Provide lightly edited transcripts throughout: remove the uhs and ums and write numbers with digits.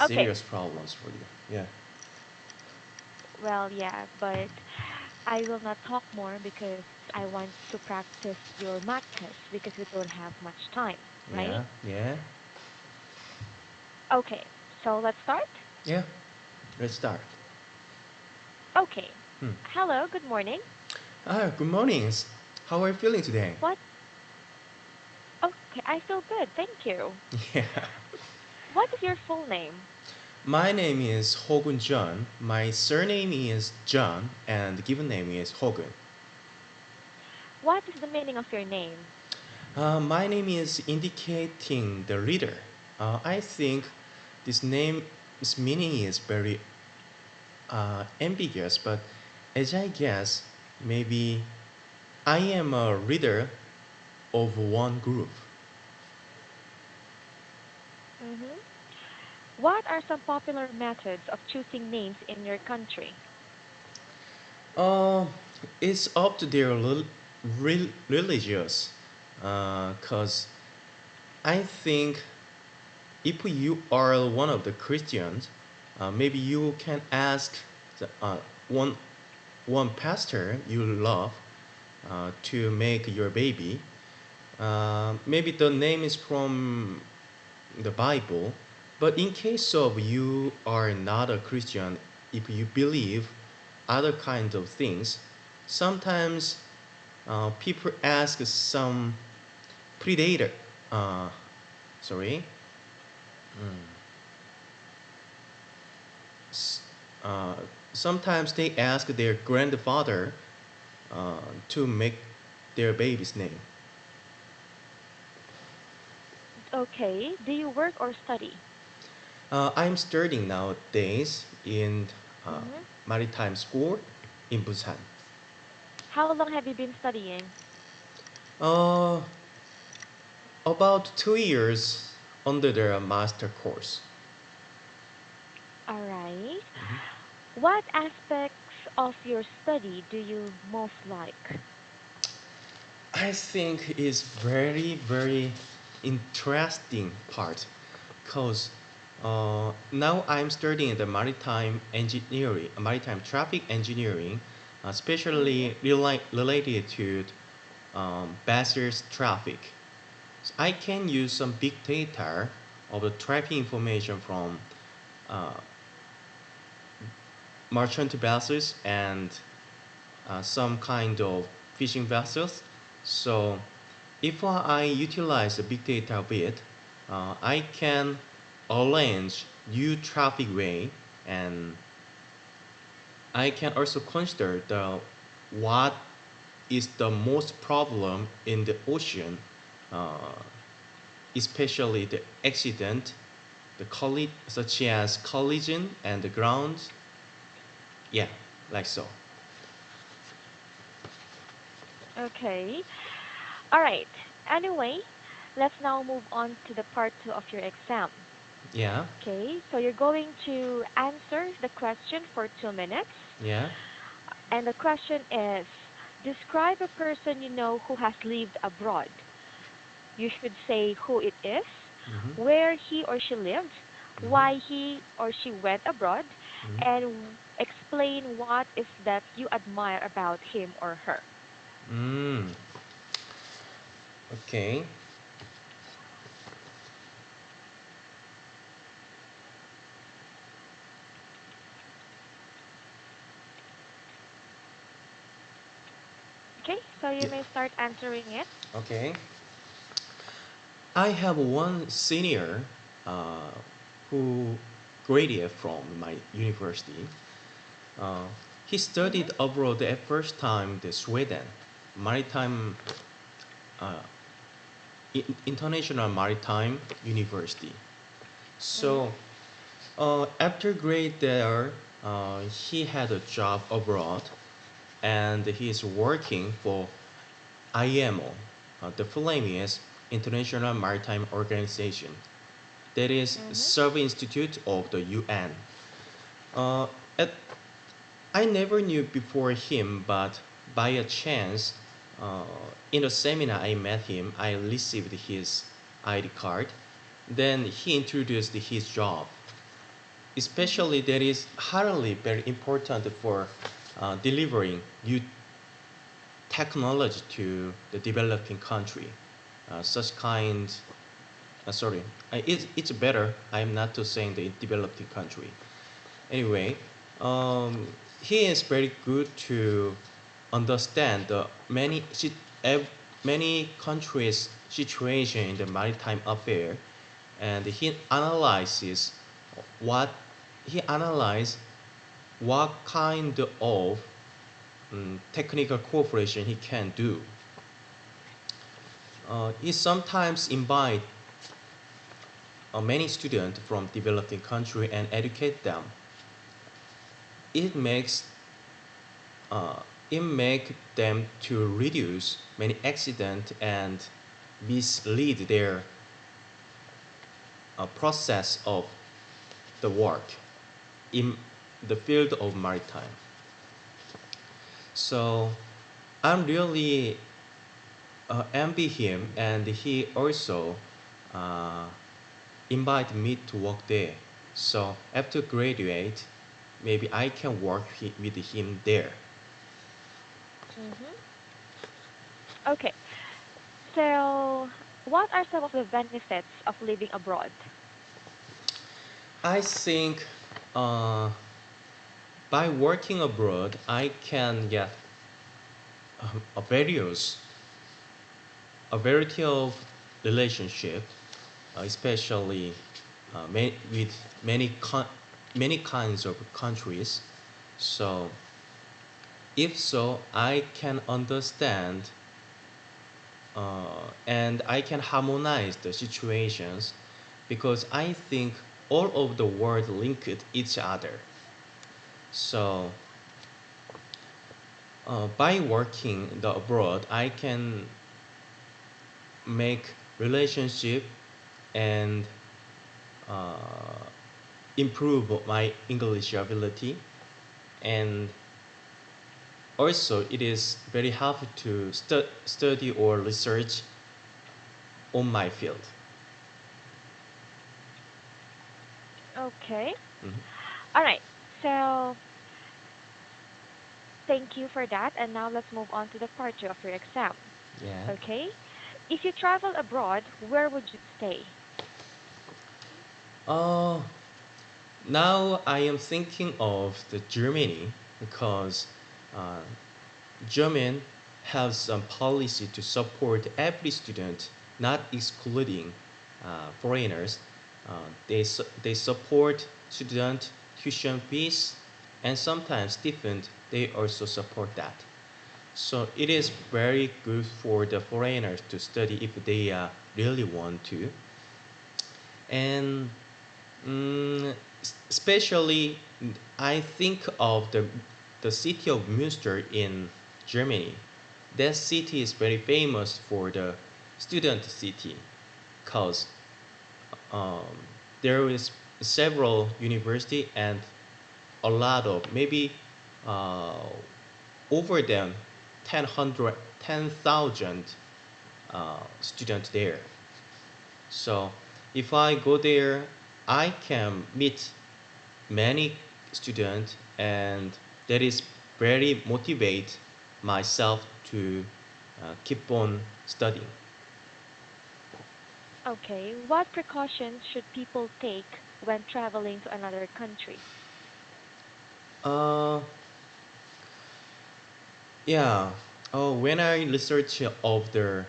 Okay. serious problems for you. Yeah. Well, yeah, but I will not talk more because I want to practice your math test because we don't have much time, right? Yeah. Yeah. Okay. So let's start. Yeah. Let's start. Okay. Hmm. Hello, good morning. Good mornings. How are you feeling today? What? Okay, I feel good. Thank you. Yeah. What is your full name? My name is Hogun John. My surname is John, and the given name is Hogun. What is the meaning of your name? My name is indicating the reader. I think this name's meaning is very ambiguous, but as I guess, maybe I am a reader of one group. Mm-hmm. What are some popular methods of choosing names in your country? Uh, it's up to their religious, cause I think if you are one of the Christians, maybe you can ask the, one one pastor you love to make your baby. Maybe the name is from the Bible, but in case of you are not a Christian, if you believe other kinds of things, sometimes people ask some predator. Uh, sorry. S- Uh, Sometimes they ask their grandfather to make their baby's name. Okay. Do you work or study? I'm studying nowadays in uh, Mm-hmm. maritime school in Busan. How long have you been studying? Uh, about 2 years under the master course. All right. What aspects of your study do you most like? I think is very interesting part because now I'm studying the maritime engineering, maritime traffic engineering, Mm-hmm. especially related to vessels traffic. So I can use some big data of the traffic information from uh, merchant vessels and some kind of fishing vessels. So if I utilize the big data a bit, I can arrange new traffic way, and I can also consider the what is the most problem in the ocean, uh, especially the accident, such as collision and the ground. Yeah, like so. Okay. All right. Anyway, let's now move on to the part two of your exam. Yeah, Okay. So you're going to answer the question for 2 minutes. yeah. And the question is, describe a person you know who has lived abroad. You should say who it is, Mm-hmm. where he or she lived, Mm-hmm. why he or she went abroad, Mm-hmm. and explain what is that you admire about him or her. Mm, okay. Okay, so you Yeah. may start answering it. Okay. I have one senior uh, who graduated from my university. Uh, he Mm-hmm. studied abroad at first time the Sweden Maritime uh, International Maritime University. Mm-hmm. So after grade there, he had a job abroad, and he is working for IMO. The full name is International Maritime Organization. That is Mm-hmm. Survey Institute of the UN. Uh, at, I never knew before him, but by a chance, uh, in a seminar I met him, I received his ID card. Then he introduced his job. Mhm. especially that is highly very important for delivering new technology to the developing country. Such kind, sorry, it's better. I'm not to saying the developing country. Anyway, um, he is very good to understand the many countries' situation in the maritime affair, and what he analyzes what kind of technical cooperation he can do. He sometimes invite many students from developing country and educate them. It makes uh, it make them to reduce many accidents and mislead their process of the work in the field of maritime. So I'm really envy him, and he also uh, invite me to work there. So after graduate, maybe I can work with him there. Mhm. Okay. So, what are some of the benefits of living abroad? I think uh, by working abroad, I can get a various a variety of relationship, especially with many kinds of countries. So if so, I can understand and I can harmonize the situations because I think all of the world linked each other. So by working the abroad, I can make relationship and uh, improve my English ability, and also it is very helpful to study or research on my field. Okay. Mhm. All right. So, thank you for that. And now let's move on to the part two of your exam. Yeah. Okay. If you travel abroad, where would you stay? Uh, Now I am thinking of the Germany because uh, German has some policy to support every student, not excluding foreigners. They support student tuition fees, and sometimes stipend. They also support that. So it is very good for the foreigners to study if they really want to. And especially, I think of the city of Münster in Germany. That city is very famous for the student city, cause um, there is several university and a lot of maybe uh, over than 10,000 students there. So if I go there, I can meet many students, and that is very motivate myself to keep on studying. Okay. What precautions should people take when traveling to another country? Uh, yeah. Oh, when I research of the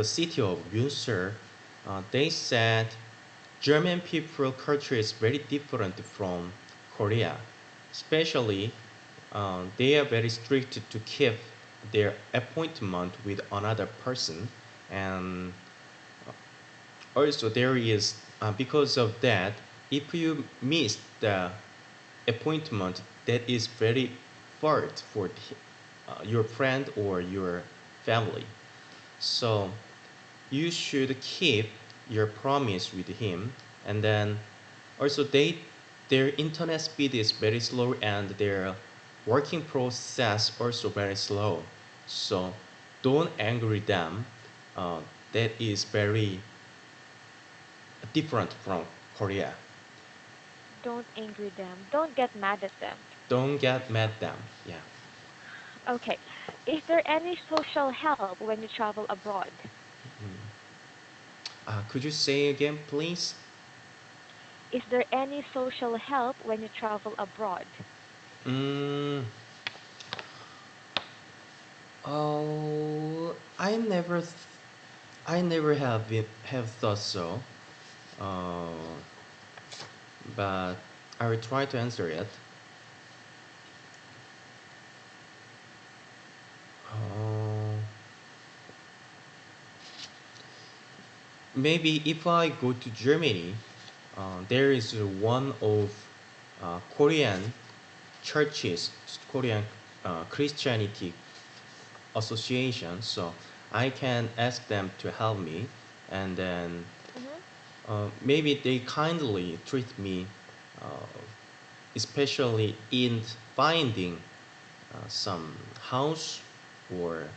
city of Münster, they said German people culture is very different from Korea. Especially, they are very strict to keep their appointment with another person, and also there is because of that, if you miss the appointment, that is very hard for your friend or your family. So you should keep your promise with him, and then also their internet speed is very slow, and their working process also very slow. So don't angry them. That is very different from Korea. Don't angry them. Don't get mad at them. Don't get mad them. Yeah. Okay. Is there any social help when you travel abroad? Could you say again, please? Is there any social help when you travel abroad? Mm, oh, I never have thought so. Uh, but I will try to answer it. Uh, Maybe if I go to Germany, there is one of Korean churches, Korean Christianity association. So I can ask them to help me, and then Mhm. maybe they kindly treat me, uh, especially in finding some house or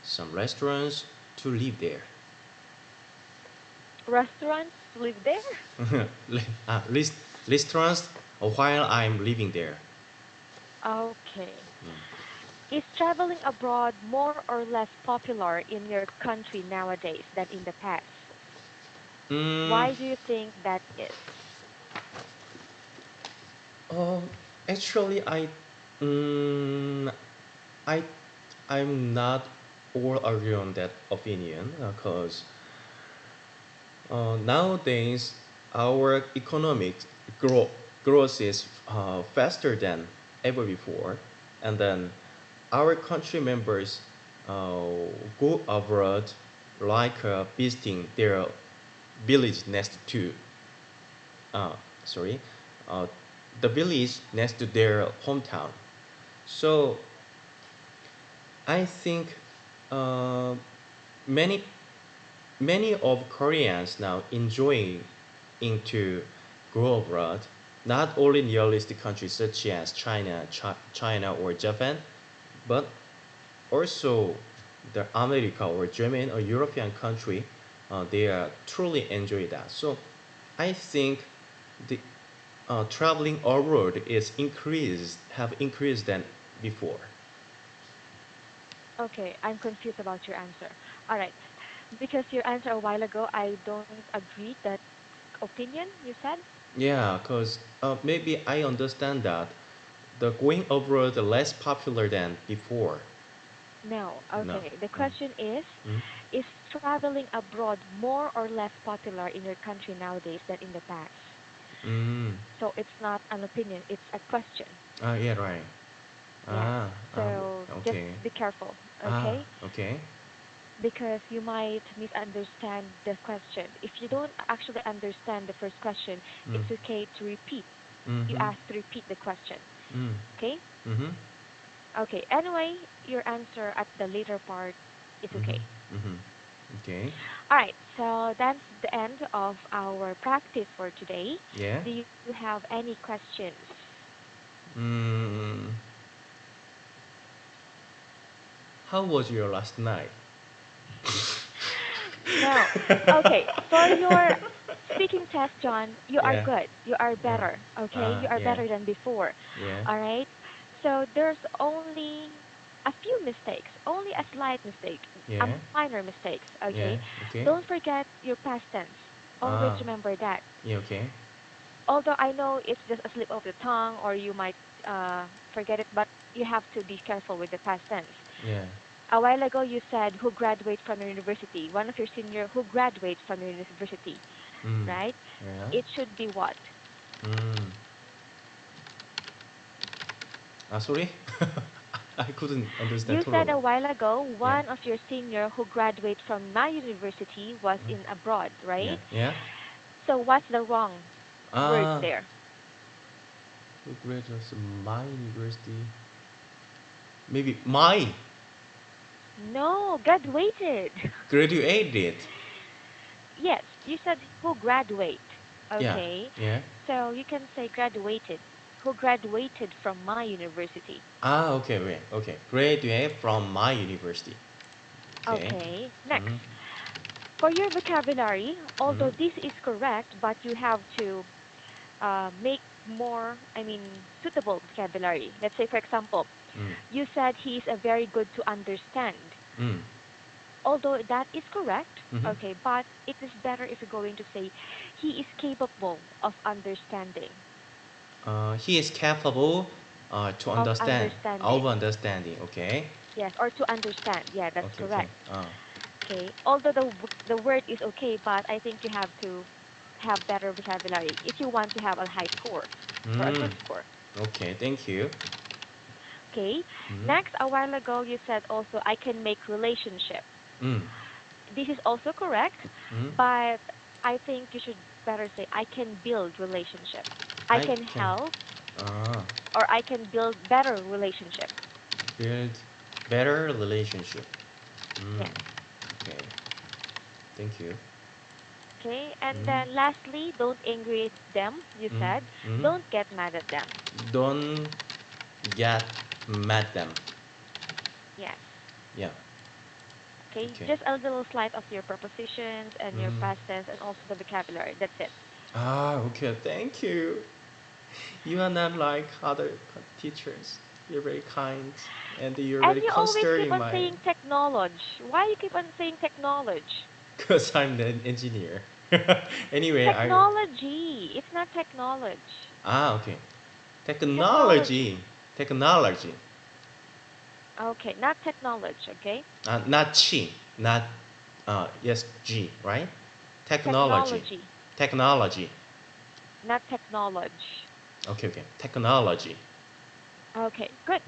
some restaurants to live there. Restaurants to live there? List, restaurants while I'm living there. Okay. Is traveling abroad more or less popular in your country nowadays than in the past? Mm, Why do you think that is? um, actually, mm, I, I'm not all agree on that opinion because nowadays our economic grow, growth is faster than ever before, and then our country members go abroad like visiting their village next to uh, sorry uh, the village next to their hometown. So I think uh, many many of Koreans now enjoying into go abroad, not only in realistic countries such as China or Japan, but also the America or German or European country, they are truly enjoy that. So I think the traveling abroad is have increased than before. Okay, I'm confused about your answer. All right. Because your answer a while ago, I don't agree that opinion you said? Yeah, because maybe I understand that the going abroad is less popular than before. No. No. Okay. The question Mm. is traveling abroad more or less popular in your country nowadays than in the past? Mm. So it's not an opinion, it's a question. Yeah, right. Yeah. Ah, So just okay. be careful, Ah, okay? okay. Because you might misunderstand the question. If you don't actually understand the first question, Mm. it's okay to repeat. You Mm-hmm. ask to repeat the question. Mm. Okay? Mm-hmm. Okay. Anyway, your answer at the later part is Mm-hmm. okay. Mm-hmm. Okay. All right. So that's the end of our practice for today. Yeah. Do you have any questions? Mm. How was your last night? No. Okay. For your speaking test, John, you are Yeah. good. You are Yeah. better. Okay? You are Yeah. better than before. Yeah. All right? So there's only a few mistakes, only a slight mistake, a Yeah. minor mistakes. Okay? Yeah. Okay. Don't forget your past tense. Always Ah. remember that. Yeah. Okay. Although I know it's just a slip of the tongue or you might forget it, but you have to be careful with the past tense. Yeah. A while ago, you said who graduate from your university. One of your senior who graduates from your university, Mm. right? Yeah. It should be what? Mm. Sorry. I couldn't understand You said totally. a while ago Yeah. one of your senior who graduated from my university was in abroad, Yeah. right? Yeah. So what's the wrong word Ah. there? Who graduates my university? Maybe my No, graduated. graduated. Yes, you said who graduate. Yeah. Okay. Yeah. So you can say graduated. Who graduated from my university. Okay, wait. Okay. Graduate from my university. Okay. Okay. Next. Mm-hmm. For your vocabulary, although Mm-hmm. this is correct, but you have to make more, suitable vocabulary. Let's say, for example, Mm. you said he is a very good to understand. Mm. Although that is correct, Mm-hmm. okay, but it is better if you're going to say he is capable of understanding. He is capable to Of understand, of understanding. understanding. Okay. Yes, or to understand. Yeah, that's Okay. Okay. correct. Okay. Although the word is okay, but I think you have to have better vocabulary if you want to have a high score or a Mm. good score. Okay. Thank you. Okay. Mm. Next, a while ago you said also I can make relationship. Mm. This is also correct, Mm. but I think you should better say I can build relationship. I I can can help uh, or I can build better relationship. build better relationship. Mm. Yes. Okay. Thank you. Okay. And Mm. then lastly, don't angry at them, you Mm. said. Mm. Don't get mad at them. Don't get mad them. Yes. Yeah. Okay. Okay. Just a little slide of your prepositions and your Mm. past tense and also the vocabulary. That's it. Ah. Okay. Thank you. You are not like other teachers. You're very kind, and you're And very you always keep considering on my. saying technology. Why you keep on saying technology? Because I'm an engineer. Anyway, I. Technology. It's not technology. Ah. Okay. Technology. Technology. Technology. Okay, not technology, okay? Not chi. Not. Yes. G. Right. Technology. Technology, Technology. not technology. Okay. Okay. Technology. Okay, good.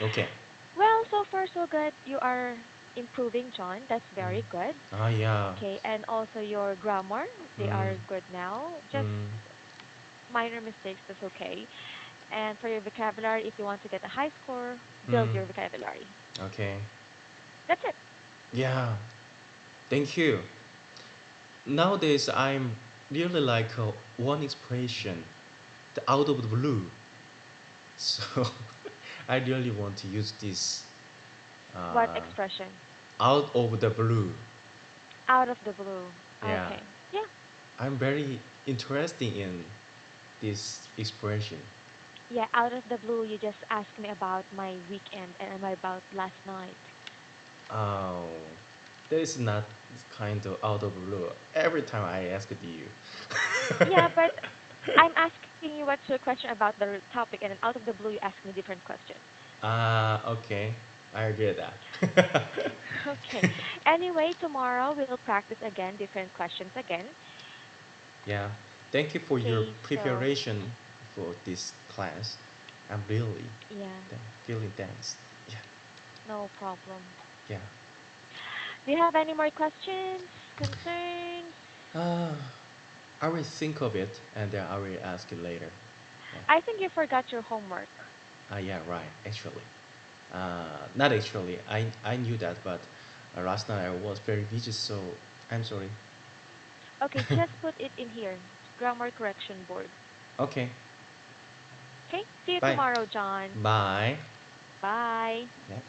Okay. Well, so far so good. You are improving, John. That's Mm. very good. Ah. Yeah. Okay, and also your grammar, they Mm. are good now. Just Mm. minor mistakes, that's okay. And for your vocabulary, if you want to get a high score, build Mm. your vocabulary. Okay. That's it. Yeah. Thank you. Nowadays, I'm really like one expression, the out of the blue. So I really want to use this What uh, expression? out of the blue. Out of the blue. Yeah, Okay. Yeah. I'm very interested in this expression. Yeah, out of the blue, you just asked me about my weekend and about last night. Oh, that is not kind of out of blue. Every time I asked you. Yeah, but I'm asking you what's your question about the topic, and then out of the blue, you ask me different question. Okay, I get that. Okay. Anyway, tomorrow we'll practice again, different questions again. Yeah, thank you for your Okay, so preparation for this class. I'm really yeah, feeling thanks. Yeah, no problem. yeah. Do you have any more questions, concerns? Uh, I will think of it and then I will ask you later. Yeah. I think you forgot your homework. Yeah, right. Actually, not actually. I knew that, but last night I was very busy, so I'm sorry. Okay, just put it in here. Grammar correction board. Okay. Okay, see you Bye. tomorrow, John. Bye. Bye. Yeah.